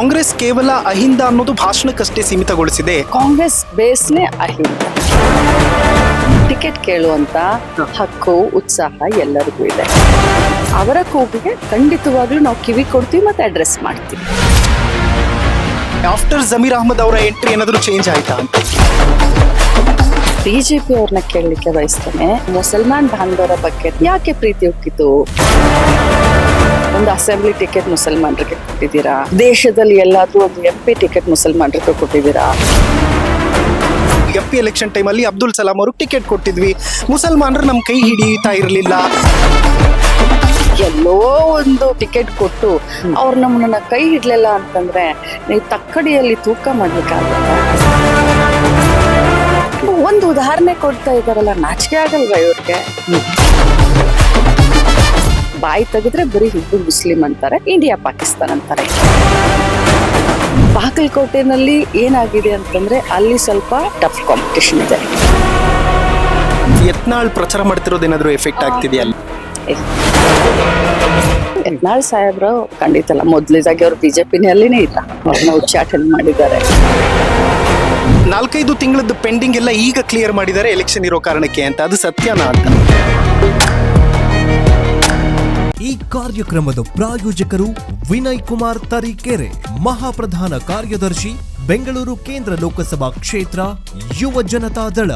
ಕಾಂಗ್ರೆಸ್ ಕೇವಲ ಅಹಿಂದ ಅನ್ನೋದು ಭಾಷಣಕ್ಕಷ್ಟೇ ಸೀಮಿತಗೊಳಿಸಿದೆ. ಕಾಂಗ್ರೆಸ್ ಬೇಸ್ನೇ ಅಹಿಂದ. ಟಿಕೆಟ್ ಕೇಳುವಂತ ಹಕ್ಕು ಉತ್ಸಾಹ ಎಲ್ಲರಿಗೂ ಇದೆ. ಅವರ ಕೂಗಿಗೆ ಖಂಡಿತವಾಗ್ಲೂ ನಾವು ಕಿವಿ ಕೊಡ್ತೀವಿ ಮತ್ತೆ ಅಡ್ರೆಸ್ ಮಾಡ್ತೀವಿ. ಆಫ್ಟರ್ ಜಮೀರ್ ಅಹಮದ್ ಅವರ ಎಂಟ್ರಿ ಏನಾದರೂ ಚೇಂಜ್ ಆಯ್ತಾ ಅಂತ ಬಿಜೆಪಿ ಅವ್ರನ್ನ ಕೇಳಲಿಕ್ಕೆ ಬಯಸ್ತೇನೆ. ಮುಸಲ್ಮಾನ್ ಬಾಂಧವರ ಬಗ್ಗೆ ಯಾಕೆ ಪ್ರೀತಿ ಹುಟ್ಟಿತು? ಒಂದು ಅಸೆಂಬ್ಲಿ ಟಿಕೆಟ್ ಮುಸಲ್ಮಾನರಿಗೆ ಕೊಟ್ಟಿದ್ದೀರಾ? ದೇಶದಲ್ಲಿ ಎಲ್ಲಾದ್ರೂ ಒಂದು MP ಟಿಕೆಟ್ ಮುಸಲ್ಮಾನರಿಗೆ ಕೊಟ್ಟಿದ್ದೀರಾ? MP ಎಲೆಕ್ಷನ್ ಟೈಮಲ್ಲಿ ಅಬ್ದುಲ್ ಸಲಾಂ ಅವರು ಟಿಕೆಟ್ ಕೊಟ್ಟಿದ್ವಿ, ಮುಸಲ್ಮಾನರು ನಮ್ಮ ಕೈ ಹಿಡಿಯುತ್ತಾ ಇರಲಿಲ್ಲ. ಎಲ್ಲೋ ಒಂದು ಟಿಕೆಟ್ ಕೊಟ್ಟು ಅವ್ರು ನಮ್ಮನ್ನ ಕೈ ಹಿಡ್ಲಿಲ್ಲ ಅಂತಂದ್ರೆ ನೀವು ತಕ್ಕಡಿಯಲ್ಲಿ ತೂಕ ಮಾಡ್ಲಿಕ್ಕಾಗಲ್ಲ. ಒಂದು ಉದಾಹರಣೆ ಕೊಡ್ತಾ ಇದಾರಲ್ಲ, ನಾಚಿಕೆ ಆಗಲ್ವಾ ಇವ್ರಿಗೆ? ಬಾಯಿ ತೆಗೆದ್ರೆ ಬರೀ ಹಿಂದೂ ಮುಸ್ಲಿಂ ಅಂತಾರೆ, ಇಂಡಿಯಾ ಪಾಕಿಸ್ತಾನ್ ಅಂತಾರೆ. ಬಾಗಲಕೋಟೆನಲ್ಲಿ ಏನಾಗಿದೆ ಅಂತಂದ್ರೆ ಅಲ್ಲಿ ಸ್ವಲ್ಪ ಟಫ್ ಕಾಂಪಿಟೇಷನ್ ಇದೆ. ಯತ್ನಾಳ್ ಪ್ರಚಾರ ಮಾಡ್ತಿರೋದೇನಾದ್ರೂ ಎಫೆಕ್ಟ್ ಆಗ್ತಿದೆಯಾ? ಯತ್ನಾಳ್ ಸಾಹೇಬ್ರು ಖಂಡಿತ ಅಲ್ಲ. ಮೊದ್ಲಿದಾಗಿ ಅವ್ರು ಬಿಜೆಪಿನಲ್ಲಿನೇ ಇಲ್ಲ, ಅವ್ರನ್ನ ಉಚ್ಚಾಟನೆ ಮಾಡಿದ್ದಾರೆ. 4-5 ತಿಂಗಳದ್ದು ಪೆಂಡಿಂಗ್ ಎಲ್ಲ ಈಗ ಕ್ಲಿಯರ್ ಮಾಡಿದ್ದಾರೆ ಎಲೆಕ್ಷನ್ ಇರೋ ಕಾರಣಕ್ಕೆ ಅಂತ. ಅದು ಸತ್ಯನಾ ಅಂತ? ಈ ಕಾರ್ಯಕ್ರಮದ ಪ್ರಾಯೋಜಕರು ವಿನಯ್ ಕುಮಾರ್ ತರೀಕೆರೆ, ಮಹಾಪ್ರಧಾನ ಕಾರ್ಯದರ್ಶಿ, ಬೆಂಗಳೂರು ಕೇಂದ್ರ ಲೋಕಸಭಾ ಕ್ಷೇತ್ರ, ಯುವ ಜನತಾ ದಳ.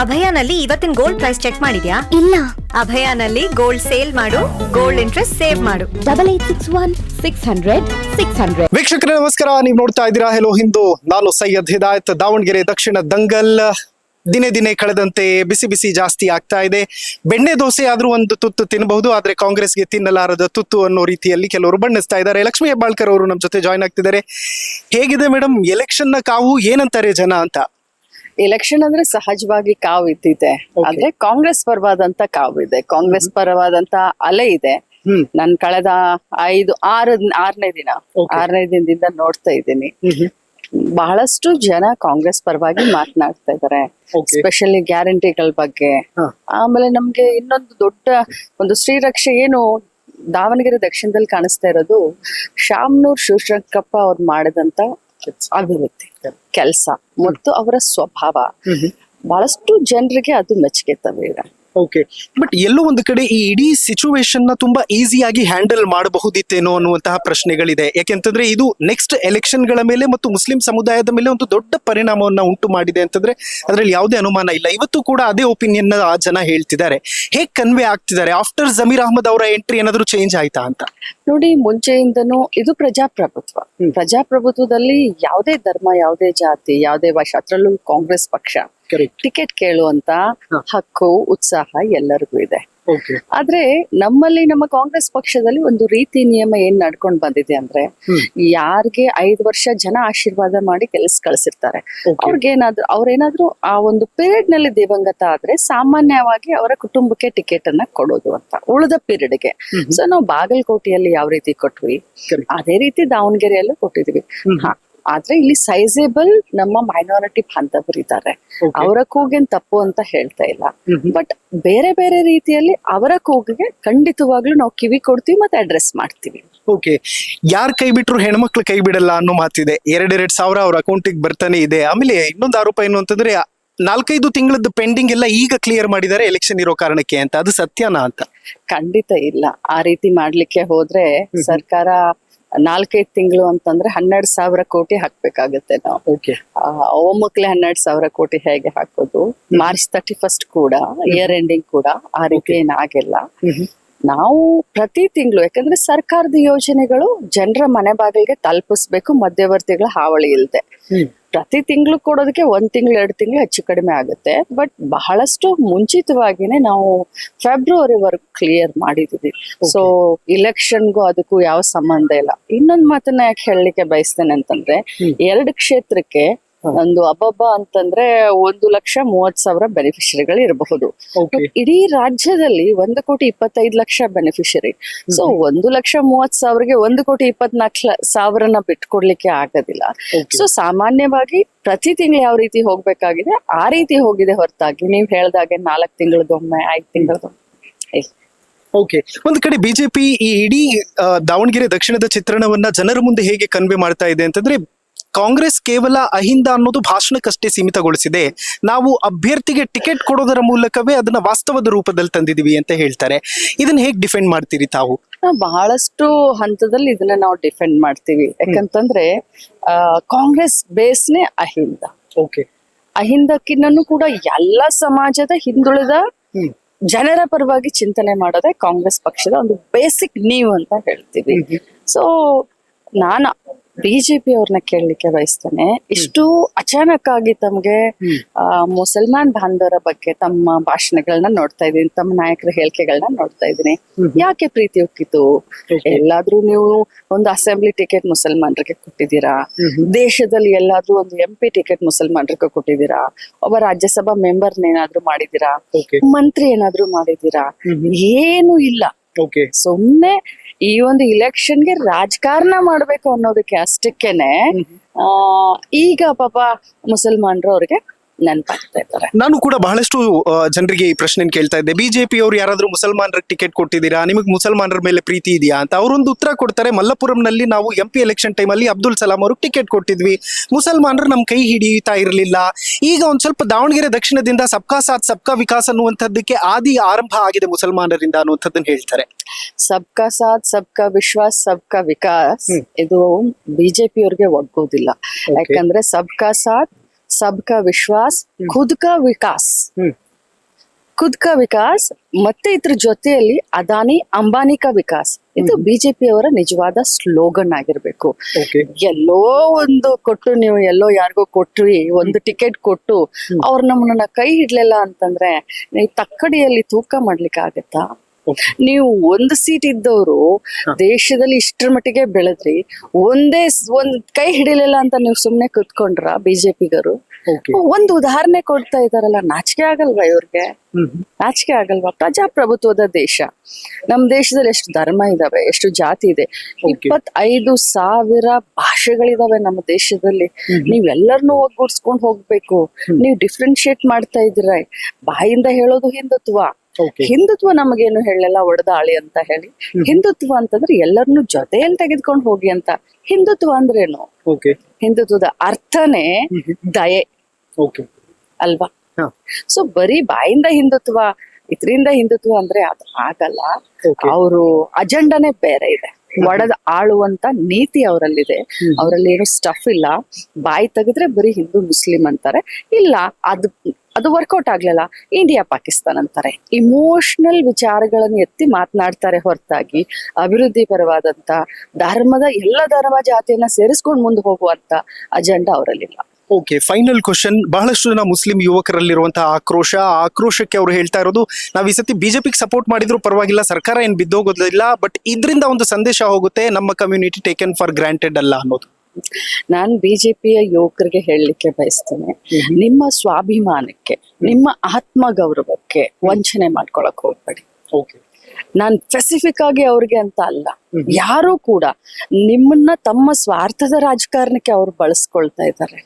ಅಭಯಾನಲ್ಲಿ ಇವತ್ತಿನ ಗೋಲ್ಡ್ ಪ್ರೈಸ್ ಚೆಕ್ ಮಾಡಿದ್ಯಾ? ಇಲ್ಲ. ಅಭಯಾನಲ್ಲಿ ಗೋಲ್ಡ್ ಸೇಲ್ ಮಾಡು, ಗೋಲ್ಡ್ ಇಂಟ್ರೆಸ್ಟ್ ಸೇವ್ ಮಾಡು. 8861 ವೀಕ್ಷಕರೇ ನಮಸ್ಕಾರ, ನೀವು ನೋಡ್ತಾ ಇದ್ದೀರಾ ಹೆಲೋ ಹಿಂದೂ. ನಾನು ಸೈಯದ್ ಹಿದಾಯತ್. ದಾವಣಗೆರೆ ದಕ್ಷಿಣ ದಂಗಲ್ ದಿನೇ ದಿನೇ ಕಳೆದಂತೆ ಬಿಸಿ ಬಿಸಿ ಜಾಸ್ತಿ ಆಗ್ತಾ ಇದೆ. ಬೆಣ್ಣೆ ದೋಸೆ ಆದ್ರೂ ಒಂದು ತುತ್ತು ತಿನ್ನಬಹುದು, ಆದ್ರೆ ಕಾಂಗ್ರೆಸ್ಗೆ ತಿನ್ನಲಾರದ ತುತ್ತು ಅನ್ನೋ ರೀತಿಯಲ್ಲಿ ಕೆಲವರು ಬಣ್ಣಿಸ್ತಾ ಇದ್ದಾರೆ. ಲಕ್ಷ್ಮೀ ಹೆಬ್ಬಾಳ್ಕರ್ ಅವರು ನಮ್ಮ ಜೊತೆ ಜಾಯ್ನ್ ಆಗ್ತಿದ್ದಾರೆ. ಹೇಗಿದೆ ಮೇಡಮ್ ಎಲೆಕ್ಷನ್ ನ ಕಾವು? ಏನಂತಾರೆ ಜನ ಅಂತ? ಎಲೆಕ್ಷನ್ ಅಂದ್ರೆ ಸಹಜವಾಗಿ ಕಾವು ಇದ್ದಿದೆ, ಆದ್ರೆ ಕಾಂಗ್ರೆಸ್ ಪರವಾದಂತ ಕಾವು ಇದೆ, ಕಾಂಗ್ರೆಸ್ ಪರವಾದಂತ ಅಲೆ ಇದೆ. ನಾನು ಕಳೆದ 6ನೇ ದಿನದಿಂದ ನೋಡ್ತಾ ಇದ್ದೀನಿ. ಬಹಳಷ್ಟು ಜನ ಕಾಂಗ್ರೆಸ್ ಪರವಾಗಿ ಮಾತನಾಡ್ತಾ ಇದ್ದಾರೆ, ಸ್ಪೆಷಲಿ ಗ್ಯಾರಂಟಿಗಳ ಬಗ್ಗೆ. ಆಮೇಲೆ ನಮ್ಗೆ ಇನ್ನೊಂದು ದೊಡ್ಡ ಒಂದು ಶ್ರೀರಕ್ಷೆ ಏನು ದಾವಣಗೆರೆ ದಕ್ಷಿಣದಲ್ಲಿ ಕಾಣಿಸ್ತಾ ಇರೋದು, ಶಾಮನೂರ್ ಶಿವಶಂಕರಪ್ಪ ಅವ್ರು ಮಾಡಿದಂತ ಅಭಿವೃದ್ಧಿ ಕೆಲಸ ಮತ್ತು ಅವರ ಸ್ವಭಾವ ಬಹಳಷ್ಟು ಜನರಿಗೆ ಅದು ಮೆಚ್ಚುಗೆ ತವಿದೆ. ಓಕೆ, ಬಟ್ ಎಲ್ಲೋ ಒಂದು ಕಡೆ ಈ ಇಡೀ ಸಿಚುವೇಶನ್ ನ ತುಂಬಾ ಈಸಿಯಾಗಿ ಹ್ಯಾಂಡಲ್ ಮಾಡಬಹುದಿತ್ತೇನೋ ಅನ್ನುವಂತಹ ಪ್ರಶ್ನೆಗಳಿದೆ. ಯಾಕೆಂತಂದ್ರೆ ಇದು ನೆಕ್ಸ್ಟ್ ಎಲೆಕ್ಷನ್ ಗಳ ಮೇಲೆ ಮತ್ತು ಮುಸ್ಲಿಂ ಸಮುದಾಯದ ಮೇಲೆ ಒಂದು ದೊಡ್ಡ ಪರಿಣಾಮವನ್ನ ಉಂಟು ಮಾಡಿದೆ ಅಂತಂದ್ರೆ ಅದರಲ್ಲಿ ಯಾವುದೇ ಅನುಮಾನ ಇಲ್ಲ. ಇವತ್ತು ಕೂಡ ಅದೇ ಒಪಿನಿಯನ್ ಆ ಜನ ಹೇಳ್ತಿದ್ದಾರೆ. ಹೇಗ್ ಕನ್ವೆ ಆಗ್ತಿದ್ದಾರೆ? ಆಫ್ಟರ್ ಜಮೀರ್ ಅಹಮದ್ ಅವರ ಎಂಟ್ರಿ ಏನಾದ್ರು ಚೇಂಜ್ ಆಯ್ತಾ ಅಂತ? ನೋಡಿ, ಮುಂಚೆಯಿಂದನೂ ಇದು ಪ್ರಜಾಪ್ರಭುತ್ವದಲ್ಲಿ ಯಾವುದೇ ಧರ್ಮ, ಯಾವುದೇ ಜಾತಿ, ಯಾವುದೇ ಭಾಷೆ, ಅದರಲ್ಲೂ ಕಾಂಗ್ರೆಸ್ ಪಕ್ಷ ಟಿಕೆಟ್ ಕೇಳುವಂತ ಹಕ್ಕು ಉತ್ಸಾಹ ಎಲ್ಲರಿಗೂ ಇದೆ. ಆದ್ರೆ ನಮ್ಮಲ್ಲಿ ನಮ್ಮ ಕಾಂಗ್ರೆಸ್ ಪಕ್ಷದಲ್ಲಿ ಒಂದು ರೀತಿ ನಿಯಮ ಏನ್ ನಡ್ಕೊಂಡ್ ಬಂದಿದೆ ಅಂದ್ರೆ, ಯಾರಿಗೆ 5 ವರ್ಷ ಜನ ಆಶೀರ್ವಾದ ಮಾಡಿ ಕೆಲಸ ಕಳ್ಸಿರ್ತಾರೆ, ಅವ್ರೇನಾದ್ರೂ ಆ ಒಂದು ಪೀರಿಯಡ್ ನಲ್ಲಿ ದಿವಂಗತ ಆದ್ರೆ ಸಾಮಾನ್ಯವಾಗಿ ಅವರ ಕುಟುಂಬಕ್ಕೆ ಟಿಕೆಟ್ ಅನ್ನ ಕೊಡೋದು ಅಂತ, ಉಳಿದ ಪೀರಿಯಡ್ಗೆ. ಸೊ ನಾವು ಬಾಗಲಕೋಟೆಯಲ್ಲಿ ಯಾವ ರೀತಿ ಕೊಟ್ವಿ ಅದೇ ರೀತಿ ದಾವಣಗೆರೆಯಲ್ಲೂ ಕೊಟ್ಟಿದ್ವಿ. ಆದ್ರೆ ಇಲ್ಲಿ ಸೈಜೇಬಲ್ ನಮ್ಮ ಮೈನಾರಿಟಿ ಬಾಂಧವರಿದ್ದಾರೆ, ಅವರ ಕೂಗೇನ್ ತಪ್ಪು ಅಂತ ಹೇಳ್ತಾ ಇಲ್ಲ. ಬಟ್ ಬೇರೆ ಬೇರೆ ರೀತಿಯಲ್ಲಿ ಅವರ ಕೂಗಿಗೆ ಖಂಡಿತವಾಗ್ಲೂ ನಾವು ಕಿವಿ ಕೊಡ್ತೀವಿ ಮತ್ತೆ ಅಡ್ರೆಸ್ ಮಾಡ್ತೀವಿ. ಓಕೆ, ಯಾರ್ ಕೈ ಬಿಟ್ರು ಹೆಣ್ಮಕ್ಳು ಕೈ ಬಿಡಲ್ಲ ಅನ್ನೋ ಮಾತಿದೆ. 2,000 ಅವ್ರ ಅಕೌಂಟಿಗೆ ಬರ್ತಾನೆ ಇದೆ. ಆಮೇಲೆ ಇನ್ನೊಂದು ಆರೋಪ ಏನು ಅಂತಂದ್ರೆ 4-5 ತಿಂಗಳದ್ದು ಪೆಂಡಿಂಗ್ ಎಲ್ಲ ಈಗ ಕ್ಲಿಯರ್ ಮಾಡಿದ್ದಾರೆ ಎಲೆಕ್ಷನ್ ಇರೋ ಕಾರಣಕ್ಕೆ ಅಂತ. ಅದು ಸತ್ಯನಾ ಅಂತ? ಖಂಡಿತ ಇಲ್ಲ. ಆ ರೀತಿ ಮಾಡ್ಲಿಕ್ಕೆ ಹೋದ್ರೆ ಸರ್ಕಾರ 4-5 ತಿಂಗಳು ಅಂತಂದ್ರೆ 12,000 ಕೋಟಿ ಹಾಕ್ಬೇಕಾಗತ್ತೆ ನಾವು. ಒಮ್ಮಕ್ಲೆ 12,000 ಕೋಟಿ ಹೇಗೆ ಹಾಕೋದು? ಮಾರ್ಚ್ 31 ಕೂಡ, ಇಯರ್ ಎಂಡಿಂಗ್ ಕೂಡ ಆ ರೀತಿ ಏನಾಗಿಲ್ಲ. ನಾವು ಪ್ರತಿ ತಿಂಗಳು, ಯಾಕಂದ್ರೆ ಸರ್ಕಾರದ ಯೋಜನೆಗಳು ಜನರ ಮನೆ ಬಾಗಿಲಿಗೆ ತಲುಪಿಸ್ಬೇಕು, ಮಧ್ಯವರ್ತಿಗಳ ಹಾವಳಿ ಇಲ್ಲದೆ. ಪ್ರತಿ ತಿಂಗಳು ಕೊಡೋದಕ್ಕೆ 1 ತಿಂಗಳು 2 ತಿಂಗಳು ಹೆಚ್ಚು ಕಡಿಮೆ ಆಗುತ್ತೆ. ಬಟ್ ಬಹಳಷ್ಟು ಮುಂಚಿತವಾಗಿನೇ ನಾವು ಫೆಬ್ರವರಿವರೆಗೂ ಕ್ಲಿಯರ್ ಮಾಡಿದೀವಿ. ಸೊ ಇಲೆಕ್ಷನ್ಗೂ ಅದಕ್ಕೂ ಯಾವ ಸಂಬಂಧ ಇಲ್ಲ. ಇನ್ನೊಂದು ಮಾತನ್ನ ಯಾಕೆ ಹೇಳಲಿಕ್ಕೆ ಬಯಸ್ತೇನೆ ಅಂತಂದ್ರೆ, 2 ಕ್ಷೇತ್ರಕ್ಕೆ ಒಂದು ಅಬ್ಬಬ್ಬ ಅಂತಂದ್ರೆ 1,30,30,000 ಬೆನಿಫಿಷರಿಗಳು ಇರಬಹುದು. ಇಡೀ ರಾಜ್ಯದಲ್ಲಿ 1,25,00,000 ಬೆನಿಫಿಷರಿ. ಸೊ 1,30,30,000ಗೆ 1,24,00,000 ಬಿಟ್ಕೊಡ್ಲಿಕ್ಕೆ ಆಗೋದಿಲ್ಲ. ಸೊ ಸಾಮಾನ್ಯವಾಗಿ ಪ್ರತಿ ತಿಂಗಳು ಯಾವ ರೀತಿ ಹೋಗ್ಬೇಕಾಗಿದೆ ಆ ರೀತಿ ಹೋಗಿದೆ ಹೊರತಾಗಿ ನೀವು ಹೇಳ್ದಾಗೆ 4 ತಿಂಗಳದೊಮ್ಮೆ 5 ತಿಂಗಳದೊಮ್ಮೆ ಓಕೆ, ಒಂದು ಕಡೆ ಬಿಜೆಪಿ ಈ ಇಡೀ ದಾವಣಗೆರೆ ದಕ್ಷಿಣದ ಚಿತ್ರಣವನ್ನ ಜನರ ಮುಂದೆ ಹೇಗೆ ಕನ್ವೆ ಮಾಡ್ತಾ ಇದೆ ಅಂತಂದ್ರೆ, ಕಾಂಗ್ರೆಸ್ ಕೇವಲ ಅಹಿಂದ ಅನ್ನೋದು ಭಾಷಣಕ್ಕಷ್ಟೇ ಸೀಮಿತಗೊಳಿಸಿದೆ, ನಾವು ಅಭ್ಯರ್ಥಿಗೆ ಟಿಕೆಟ್ ಕೊಡೋದರ ಮೂಲಕವೇ ಅದನ್ನ ವಾಸ್ತವದ ರೂಪದಲ್ಲಿ ತಂದಿದೀವಿ ಅಂತ ಹೇಳ್ತಾರೆ. ಇದನ್ನ ಹೇಗೆ ಡಿಫೆಂಡ್ ಮಾಡ್ತೀರಿ ತಾವು? ಬಹಳಷ್ಟು ಹಂತದಲ್ಲಿ ಇದನ್ನ ನಾವು ಡಿಫೆಂಡ್ ಮಾಡ್ತೀವಿ. ಯಾಕಂತಂದ್ರೆ ಕಾಂಗ್ರೆಸ್ ಬೇಸ್ನೇ ಅಹಿಂದ. ಓಕೆ, ಅಹಿಂದಕ್ಕಿನ್ನೂ ಕೂಡ ಎಲ್ಲ ಸಮಾಜದ ಹಿಂದುಳಿದ ಜನರ ಪರವಾಗಿ ಚಿಂತನೆ ಮಾಡೋದೇ ಕಾಂಗ್ರೆಸ್ ಪಕ್ಷದ ಒಂದು ಬೇಸಿಕ್ ನೀವ್ ಅಂತ ಹೇಳ್ತೀವಿ. ಸೊ ನಾನು ಬಿಜೆಪಿ ಅವ್ರನ್ನ ಕೇಳಲಿಕ್ಕೆ ಬಯಸ್ತೇನೆ, ಇಷ್ಟು ಅಚಾನಕ್ ಆಗಿ ತಮ್ಗೆ ಮುಸಲ್ಮಾನ್ ಬಾಂಧವರ ಬಗ್ಗೆ ತಮ್ಮ ಭಾಷಣಗಳನ್ನ ನೋಡ್ತಾ ಇದೀನಿ, ತಮ್ಮ ನಾಯಕರ ಹೇಳಿಕೆಗಳನ್ನ ನೋಡ್ತಾ ಇದೀನಿ, ಯಾಕೆ ಪ್ರೀತಿ ಉಕ್ಕಿತು? ಎಲ್ಲಾದ್ರೂ ನೀವು ಒಂದು ಅಸೆಂಬ್ಲಿ ಟಿಕೆಟ್ ಮುಸಲ್ಮಾನರಿಗೆ ಕೊಟ್ಟಿದ್ದೀರಾ? ದೇಶದಲ್ಲಿ ಎಲ್ಲಾದ್ರೂ ಒಂದು MP ಟಿಕೆಟ್ ಮುಸಲ್ಮಾನರಿಗೆ ಕೊಟ್ಟಿದ್ದೀರಾ? ಒಬ್ಬ ರಾಜ್ಯಸಭಾ ಮೆಂಬರ್ನೇನಾದ್ರೂ ಮಾಡಿದೀರಾ? ಮಂತ್ರಿ ಏನಾದ್ರೂ ಮಾಡಿದೀರಾ? ಏನು ಇಲ್ಲ. ಸುಮ್ನೆ ಈ ಒಂದು ಇಲೆಕ್ಷನ್ಗೆ ರಾಜಕಾರಣ ಮಾಡ್ಬೇಕು ಅನ್ನೋದಕ್ಕೆ ಅಷ್ಟಕ್ಕೇನೆ ಈಗ ಪಾಪ ಮುಸಲ್ಮಾನರು ಅವ್ರಿಗೆ ನೆನಪಾಗ್ತಾ ಇದ್ದಾರೆ. ನಾನು ಕೂಡ ಬಹಳಷ್ಟು ಜನರಿಗೆ ಈ ಪ್ರಶ್ನೆ ಕೇಳ್ತಾ ಇದ್ದೆ, ಬಿಜೆಪಿ ಅವರು ಯಾರಾದ್ರೂ ಮುಸಲ್ಮಾನರಿಗೆ ಟಿಕೆಟ್ ಕೊಟ್ಟಿದ್ದೀರಾ, ನಿಮಗೆ ಮುಸಲ್ಮಾನರ ಮೇಲೆ ಪ್ರೀತಿ ಇದೆಯಾ ಅಂತ. ಅವರೊಂದು ಉತ್ತರ ಕೊಡ್ತಾರೆ, ಮಲ್ಲಪುರಂನಲ್ಲಿ ನಾವು MP ಎಲೆಕ್ಷನ್ ಟೈಮಲ್ಲಿ ಅಬ್ದುಲ್ ಸಲಾಂ ಅವ್ರಿಗೆ ಟಿಕೆಟ್ ಕೊಟ್ಟಿದ್ವಿ, ಮುಸಲ್ಮಾನರು ನಮ್ ಕೈ ಹಿಡಿಯುತ್ತಾ ಇರಲಿಲ್ಲ. ಈಗ ಒಂದ್ ಸ್ವಲ್ಪ ದಾವಣಗೆರೆ ದಕ್ಷಿಣದಿಂದ ಸಬ್ಕಾ ಸಾಥ್ ಸಬ್ಕಾ ವಿಕಾಸ್ ಅನ್ನುವಂಥದ್ದಕ್ಕೆ ಆರಂಭ ಆಗಿದೆ ಮುಸಲ್ಮಾನರಿಂದ ಅನ್ನುವಂಥದ್ದನ್ನ ಹೇಳ್ತಾರೆ. ಸಬ್ಕಾ ಸಾಥ್ ಸಬ್ಕಾ ವಿಶ್ವಾಸ್ ಸಬ್ಕಾ ವಿಕಾಸ್ ಇದು ಬಿಜೆಪಿ ಅವ್ರಿಗೆ ಒಗ್ಗೋದಿಲ್ಲ. ಯಾಕಂದ್ರೆ ಸಬ್ಕಾ ಸಾಥ್ ಸಬ್ಕಾ ವಿಶ್ವಾಸ್ ಖುದ್ ಕಾ ವಿಕಾಸ್, ಖುದ್ ಕಾ ವಿಕಾಸ್ ಮತ್ತೆ ಇದ್ರ ಜೊತೆಯಲ್ಲಿ ಅದಾನಿ ಅಂಬಾನಿ ಕಾ ವಿಕಾಸ್, ಇದು ಬಿಜೆಪಿ ಅವರ ನಿಜವಾದ ಸ್ಲೋಗನ್ ಆಗಿರ್ಬೇಕು. ಎಲ್ಲೋ ಒಂದು ಕೊಟ್ಟು ನೀವು ಎಲ್ಲೋ ಯಾರಿಗೋ ಕೊಟ್ರಿ ಒಂದು ಟಿಕೆಟ್ ಕೊಟ್ಟು ಅವ್ರು ನಮ್ಮನ್ನ ಕೈ ಹಿಡ್ಲಿಲ್ಲ ಅಂತಂದ್ರೆ ನೀವು ತಕ್ಕಡಿಯಲ್ಲಿ ತೂಕ ಮಾಡ್ಲಿಕ್ಕೆ ಆಗತ್ತಾ? ನೀವು ಒಂದು ಸೀಟ್ ಇದ್ದವರು ದೇಶದಲ್ಲಿ ಇಷ್ಟರ ಮಟ್ಟಿಗೆ ಬೆಳೆದ್ರಿ, ಒಂದ್ ಕೈ ಹಿಡಿಲಿಲ್ಲ ಅಂತ ನೀವು ಸುಮ್ನೆ ಕುತ್ಕೊಂಡ್ರ ಬಿಜೆಪಿಗರು? ಒಂದು ಉದಾಹರಣೆ ಕೊಡ್ತಾ ಇದಾರಲ್ಲ, ನಾಚಿಕೆ ಆಗಲ್ವಾ ಇವ್ರಿಗೆ? ನಾಚಿಕೆ ಆಗಲ್ವಾ? ಪ್ರಜಾಪ್ರಭುತ್ವದ ದೇಶ, ನಮ್ ದೇಶದಲ್ಲಿ ಎಷ್ಟು ಧರ್ಮ ಇದಾವೆ, ಎಷ್ಟು ಜಾತಿ ಇದೆ, 25,000 ಭಾಷೆಗಳಿದಾವೆ ನಮ್ಮ ದೇಶದಲ್ಲಿ. ನೀವೆಲ್ಲರನ್ನೂ ಒಗ್ಗೂಡ್ಸ್ಕೊಂಡ್ ಹೋಗ್ಬೇಕು. ನೀವು ಡಿಫ್ರೆನ್ಶಿಯೇಟ್ ಮಾಡ್ತಾ ಇದ್ದೀರ. ಬಾಯಿಂದ ಹೇಳೋದು ಹಿಂದುತ್ವ. ಹಿಂದುತ್ವ ನಮಗೇನು ಹೇಳಲ್ಲ ಒಡೆದಾಳಿ ಅಂತ ಹೇಳಿ. ಹಿಂದುತ್ವ ಅಂತಂದ್ರೆ ಎಲ್ಲರನ್ನು ಜೊತೆಯಲ್ಲಿ ತೆಗೆದುಕೊಂಡು ಹೋಗಿ ಅಂತ. ಹಿಂದುತ್ವ ಅಂದ್ರೇನು? ಹಿಂದುತ್ವದ ಅರ್ಥನೇ ದಯೆ ಅಲ್ವಾ? ಸೊ ಬರೀ ಬಾಯಿಂದ ಹಿಂದುತ್ವ ಇದರಿಂದ ಹಿಂದುತ್ವ ಅಂದ್ರೆ ಅದು ಆಗಲ್ಲ. ಅವರು ಅಜೆಂಡಾನೇ ಬೇರೆ ಇದೆ, ಒಡೆದ ಆಳುವಂತ ನೀತಿ ಅವರಲ್ಲಿದೆ. ಅವರಲ್ಲಿ ಏನು ಸ್ಟಫ್ ಇಲ್ಲ. ಬಾಯಿ ತೆಗೆದ್ರೆ ಬರೀ ಹಿಂದೂ ಮುಸ್ಲಿಂ ಅಂತಾರೆ, ಇಲ್ಲ ಅದು ವರ್ಕೌಟ್ ಆಗ್ಲಿಲ್ಲ ಇಂಡಿಯಾ ಪಾಕಿಸ್ತಾನ್ ಅಂತಾರೆ. ಇಮೋಷನಲ್ ವಿಚಾರಗಳನ್ನು ಎತ್ತಿ ಮಾತನಾಡ್ತಾರೆ ಹೊರತಾಗಿ ಅಭಿವೃದ್ಧಿ ಪರವಾದಂತ ಎಲ್ಲ ಧರ್ಮ ಜಾತಿಯನ್ನ ಸೇರಿಸ್ಕೊಂಡು ಮುಂದೆ ಹೋಗುವಂತ ಅಜೆಂಡಾ ಅವರಲ್ಲಿಲ್ಲ. Okay, final question. ಬಹಳಷ್ಟು ಜನ ಮುಸ್ಲಿಂ ಯುವಕರಲ್ಲಿರುವಂತಹ ಆಕ್ರೋಶಕ್ಕೆ ಅವರು ಹೇಳ್ತಾ ಇರೋದು, ನಾವ್ ಈ ಸತಿ ಬಿಜೆಪಿಗೆ ಸಪೋರ್ಟ್ ಮಾಡಿದ್ರು ಪರವಾಗಿಲ್ಲ, ಸರ್ಕಾರ ಏನ್ ಬಿದ್ದೋಗೋದಿಲ್ಲ, ಬಟ್ ಇದರಿಂದ ಒಂದು ಸಂದೇಶ ಹೋಗುತ್ತೆ, ನಮ್ಮ ಕಮ್ಯುನಿಟಿ ಟೇಕನ್ ಫಾರ್ ಗ್ರಾಂಟೆಡ್ ಅಲ್ಲ ಅನ್ನೋದು. ನಾನ್ ಬಿಜೆಪಿಯ ಯುವಕರಿಗೆ ಹೇಳಲಿಕ್ಕೆ ಬಯಸ್ತೇನೆ, ನಿಮ್ಮ ಸ್ವಾಭಿಮಾನಕ್ಕೆ, ನಿಮ್ಮ ಆತ್ಮ ಗೌರವಕ್ಕೆ ವಂಚನೆ ಮಾಡ್ಕೊಳಕ್ ಹೋಗ್ಬೇಡಿ. ನಾನ್ ಸ್ಪೆಸಿಫಿಕ್ ಆಗಿ ಅವ್ರಿಗೆ ಅಂತ ಅಲ್ಲ, ಯಾರು ಕೂಡ ನಿಮ್ಮನ್ನ ತಮ್ಮ ಸ್ವಾರ್ಥದ ರಾಜಕಾರಣಕ್ಕೆ ಅವ್ರು ಬಳಸ್ಕೊಳ್ತಾ ಇದ್ದಾರೆ.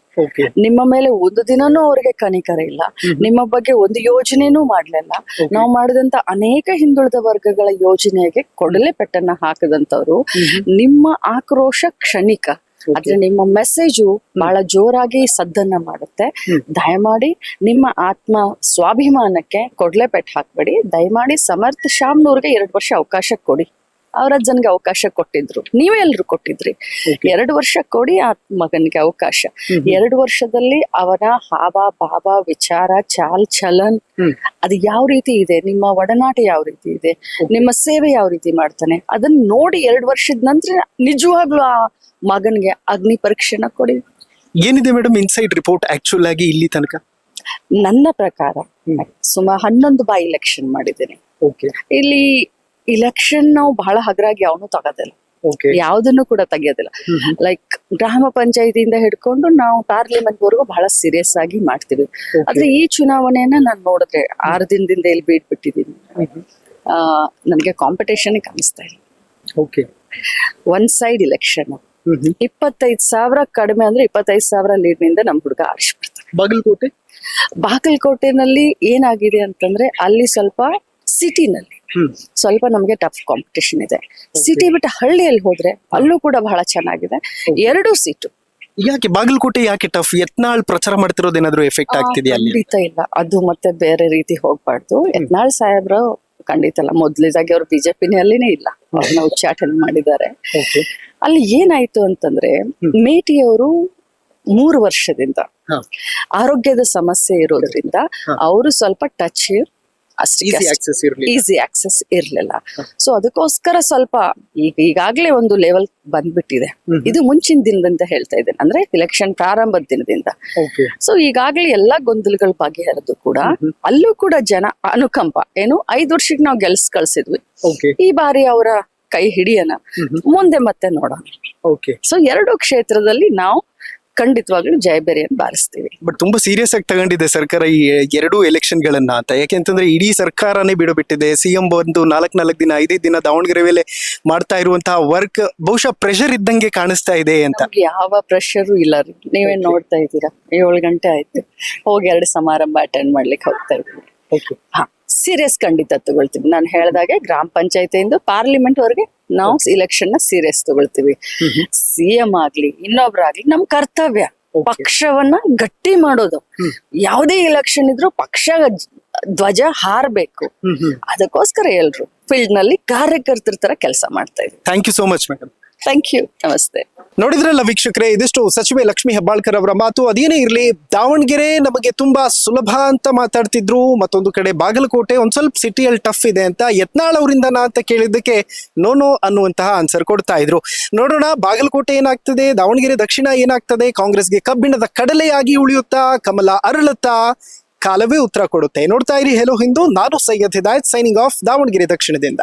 ನಿಮ್ಮ ಮೇಲೆ ಒಂದು ದಿನನೂ ಅವ್ರಿಗೆ ಕನಿಕರ ಇಲ್ಲ, ನಿಮ್ಮ ಬಗ್ಗೆ ಒಂದು ಯೋಜನೆನೂ ಮಾಡ್ಲಿಲ್ಲ. ನಾವು ಮಾಡಿದಂತ ಅನೇಕ ಹಿಂದುಳಿದ ವರ್ಗಗಳ ಯೋಜನೆಗೆ ಕೊಡಲೆ ಪೆಟ್ಟನ್ನ ಹಾಕದಂತವ್ರು. ನಿಮ್ಮ ಆಕ್ರೋಶ ಕ್ಷಣಿಕ, ಆದ್ರೆ ನಿಮ್ಮ ಮೆಸೇಜು ಬಹಳ ಜೋರಾಗಿ ಸದ್ದನ್ನ ಮಾಡುತ್ತೆ. ದಯಮಾಡಿ ನಿಮ್ಮ ಆತ್ಮ ಸ್ವಾಭಿಮಾನಕ್ಕೆ ಕೊಡ್ಲೆ ಪೆಟ್ಟು ಹಾಕ್ಬೇಡಿ. ದಯಮಾಡಿ ಸಮರ್ಥ ಶಾಮ್ನವ್ರಿಗೆ 2 ವರ್ಷ ಅವಕಾಶ ಕೊಡಿ. ಅವರ ಜನಗೆ ಅವಕಾಶ ಕೊಟ್ಟಿದ್ರು, ನೀವೇ ಎಲ್ರು ಕೊಟ್ಟಿದ್ರಿ. 2 ವರ್ಷ ಕೊಡಿ ಆ ಮಗನಿಗೆ ಅವಕಾಶ. 2 ವರ್ಷದಲ್ಲಿ ಅವನ ಹಾವ ಭಾವ ವಿಚಾರ ಚಾಲ್ ಚಲನ್ ಅದು ಯಾವ ರೀತಿ ಇದೆ, ನಿಮ್ಮ ಒಡನಾಟ ಯಾವ ರೀತಿ ಇದೆ, ನಿಮ್ಮ ಸೇವೆ ಯಾವ ರೀತಿ ಮಾಡ್ತಾನೆ, ಅದನ್ನ ನೋಡಿ 2 ವರ್ಷದ ನಂತರ ನಿಜವಾಗ್ಲೂ ಆ ಮಗನ್ಗೆ ಅಗ್ನಿ ಪರೀಕ್ಷೆನ ಕೊಡಿ. ಏನಿದೆ ಮೇಡಮ್ ಇನ್ಸೈಡ್ ರಿಪೋರ್ಟ್ ಆಕ್ಚುಲ್ ಆಗಿ ಇಲ್ಲಿ ತನಕ? ನನ್ನ ಪ್ರಕಾರ ಸುಮಾರು 11 ಬಾರಿ ಎಲೆಕ್ಷನ್ ಮಾಡಿದ್ದೇನೆ. ಇಲ್ಲಿ ಇಲೆಕ್ಷನ್ ನಾವು ಬಹಳ ಹಗರಾಗಿ ಯಾವನು ತಗೋದಿಲ್ಲ, ಯಾವ್ದನ್ನು ಕೂಡ ತೆಗಿಯೋದಿಲ್ಲ. ಲೈಕ್ ಗ್ರಾಮ ಪಂಚಾಯತಿಯಿಂದ ಹಿಡ್ಕೊಂಡು ನಾವು ಪಾರ್ಲಿಮೆಂಟ್ ವರೆಗೂ ಬಹಳ ಸೀರಿಯಸ್ ಆಗಿ ಮಾಡ್ತೀವಿ. ಆದ್ರೆ ಈ ಚುನಾವಣೆಯನ್ನ ನಾನು ನೋಡಿದ್ರೆ 6 ದಿನದಿಂದ ಇಲ್ಲಿ ಬಿಟ್ಟಿದ್ದೀನಿ. ನನ್ಗೆ ಕಾಂಪಿಟೇಷನ್ ಕಾಣಿಸ್ತಾ ಇಲ್ಲ. One side election. 25,000 ಕಡಿಮೆ ಅಂದ್ರೆ 25,000 ಲೀಡ್ನಿಂದ ನಮ್ ಹುಡುಗ ಆರಿಸ್ಬಿಡ್ತಾರೆ. ಬಾಗಲಕೋಟೆನಲ್ಲಿ ಏನಾಗಿದೆ ಅಂತಂದ್ರೆ ಅಲ್ಲಿ ಸ್ವಲ್ಪ ಸಿಟಿನಲ್ಲಿ ಸ್ವಲ್ಪ ನಮ್ಗೆ ಟಫ್ ಕಾಂಪಿಟೇಷನ್ ಇದೆ. ಸಿಟಿ ಬಿಟ್ಟು ಹಳ್ಳಿಯಲ್ಲಿ ಹೋದ್ರೆ ಅಲ್ಲೂ ಕೂಡ ಬಹಳ ಚೆನ್ನಾಗಿದೆ. 2 ಸೀಟು. ಯಾಕೆ ಬಾಗಲಕೋಟೆ ಯಾಕೆ ಟಫ್? ಯತ್ನಾಳ್ ಪ್ರಚಾರ ಮಾಡ್ತಿರೋದೇನಾದ್ರೂ ಎಫೆಕ್ಟ್ ಆಗ್ತಿದೆಯಾ ಅಲ್ಲಿ? ಖಂಡಿತ ಇಲ್ಲ, ಅದು ಮತ್ತೆ ಬೇರೆ ರೀತಿ ಹೋಗ್ಬಾರ್ದು. ಯತ್ನಾಳ್ ಸಾಹೇಬ್ರು ಖಂಡಿತ ಇಲ್ಲ. ಮೊದ್ಲಿದಾಗಿ ಅವ್ರು ಬಿಜೆಪಿನಲ್ಲಿನೇ ಇಲ್ಲ, ಅವ್ರನ್ನ ಉಚ್ಚಾಟನೆ ಮಾಡಿದ್ದಾರೆ. ಅಲ್ಲಿ ಏನಾಯ್ತು ಅಂತಂದ್ರೆ ಮೇಟಿಯವರು 3 ವರ್ಷದಿಂದ ಆರೋಗ್ಯದ ಸಮಸ್ಯೆ ಇರೋದ್ರಿಂದ ಅವರು ಸ್ವಲ್ಪ ಟಚ್ ಈಸಿ ಆಕ್ಸೆಸ್ ಇರ್ಲಿಲ್ಲ. ಸೊ ಅದಕ್ಕೋಸ್ಕರ ಸ್ವಲ್ಪ ಈಗಾಗ್ಲೇ ಒಂದು ಲೆವೆಲ್ ಬಂದ್ಬಿಟ್ಟಿದೆ. ಇದು ಮುಂಚಿನ ದಿನದಿಂದ ಹೇಳ್ತಾ ಇದ್ದೇನೆ, ಅಂದ್ರೆ ಇಲೆಕ್ಷನ್ ಪ್ರಾರಂಭದ ದಿನದಿಂದ. ಸೊ ಈಗಾಗ್ಲೇ ಎಲ್ಲಾ ಗೊಂದಲಗಳು ಬಗೆಹರಿದು ಕೂಡ ಅಲ್ಲೂ ಕೂಡ ಜನ ಅನುಕಂಪ ಏನು 5 ವರ್ಷಕ್ಕೆ ನಾವು ಕಳ್ಸಿದ್ವಿ, ಈ ಬಾರಿ ಅವರ ಕೈ ಹಿಡಿಯೋಣ, ಮುಂದೆ ಮತ್ತೆ ನೋಡೋಣ. ಸೊ 2 ಕ್ಷೇತ್ರದಲ್ಲಿ ನಾವು ಖಂಡಿತವಾಗ್ಲೂ ಜಯಬೇರಿಯನ್ನು ಬಾರಿಸ್ತೀವಿ. ಬಟ್ ತುಂಬಾ ಸೀರಿಯಸ್ ಆಗಿ ತಗೊಂಡಿದೆ ಸರ್ಕಾರ ಈ 2 ಎಲೆಕ್ಷನ್ ಗಳನ್ನ ಅಂತ. ಯಾಕೆಂತಂದ್ರೆ ಇಡೀ ಸರ್ಕಾರನೇ ಬಿಡುಬಿಟ್ಟಿದೆ. ಸಿಎಂ ಬಂದು 4 ದಿನ 5 ದಿನ ದಾವಣಗೆರೆ ಮೇಲೆ ಮಾಡ್ತಾ ಇರುವಂತಹ ವರ್ಕ್ ಬಹುಶಃ ಪ್ರೆಷರ್ ಇದ್ದಂಗೆ ಕಾಣಿಸ್ತಾ ಇದೆ ಅಂತ. ಯಾವ ಪ್ರೆಷರು ಇಲ್ಲ ರೀ, ನೀವೇ ನೋಡ್ತಾ ಇದ್ದೀರಾ, 7 ಗಂಟೆ ಆಯ್ತು, ಹೋಗಿ 2 ಸಮಾರಂಭ ಅಟೆಂಡ್ ಮಾಡ್ಲಿಕ್ಕೆ ಹೋಗ್ತಾ ಇದ್ದೀವಿ. ಸೀರಿಯಸ್ ಖಂಡಿತ ತಗೊಳ್ತೀವಿ. ನಾನು ಹೇಳ್ದಾಗೆ ಗ್ರಾಮ ಪಂಚಾಯತಿಯಿಂದ ಪಾರ್ಲಿಮೆಂಟ್ ವರೆಗೆ ನಾವು ಇಲೆಕ್ಷನ್ ನ ಸೀರಿಯಸ್ ತಗೊಳ್ತೀವಿ. ಸಿಎಂ ಆಗ್ಲಿ ಇನ್ನೊಬ್ರಾಗ್ಲಿ ನಮ್ ಕರ್ತವ್ಯ ಪಕ್ಷವನ್ನ ಗಟ್ಟಿ ಮಾಡೋದು. ಯಾವುದೇ ಇಲೆಕ್ಷನ್ ಇದ್ರೂ ಪಕ್ಷ ಧ್ವಜ ಹಾರಬೇಕು. ಅದಕ್ಕೋಸ್ಕರ ಎಲ್ರು ಫೀಲ್ಡ್ ನಲ್ಲಿ ಕಾರ್ಯಕರ್ತರ ತರ ಕೆಲಸ ಮಾಡ್ತಾ ಇದ್ದೀವಿ. Thank you so much madam. Thank you, ನಮಸ್ತೆ. ನೋಡಿದ್ರಲ್ಲ ವೀಕ್ಷಕರೇ, ಇದಿಷ್ಟು ಸಚಿವೆ ಲಕ್ಷ್ಮೀ ಹೆಬ್ಬಾಳ್ಕರ್ ಅವರ ಮಾತು. ಅದೇನೇ ಇರ್ಲಿ, ದಾವಣಗೆರೆ ನಮಗೆ ತುಂಬಾ ಸುಲಭ ಅಂತ ಮಾತಾಡ್ತಿದ್ರು, ಮತ್ತೊಂದು ಕಡೆ ಬಾಗಲಕೋಟೆ ಒಂದ್ ಸ್ವಲ್ಪ ಸಿಟಿಯಲ್ಲಿ ಟಫ್ ಇದೆ ಅಂತ. ಯತ್ನಾಳ್ ಅವರಿಂದ ಅಂತ ಕೇಳಿದ್ದಕ್ಕೆ ನೋ ಅನ್ನುವಂತಹ ಆನ್ಸರ್ ಕೊಡ್ತಾ ಇದ್ರು. ನೋಡೋಣ ಬಾಗಲಕೋಟೆ ಏನಾಗ್ತದೆ, ದಾವಣಗೆರೆ ದಕ್ಷಿಣ ಏನಾಗ್ತದೆ, ಕಾಂಗ್ರೆಸ್ಗೆ ಕಬ್ಬಿಣದ ಕಡಲೆಯಾಗಿ ಉಳಿಯುತ್ತಾ, ಕಮಲ ಅರಳುತ್ತಾ, ಕಾಲವೇ ಉತ್ತರ ಕೊಡುತ್ತೆ. ನೋಡ್ತಾ ಇರಿ ಹೆಲೋ ಹಿಂದೂ. ನಾನು ಸೈಯದ್ ಹಿದಾಯತ್, ಸೈನಿಂಗ್ ಆಫ್ ದಾವಣಗೆರೆ ದಕ್ಷಿಣದಿಂದ.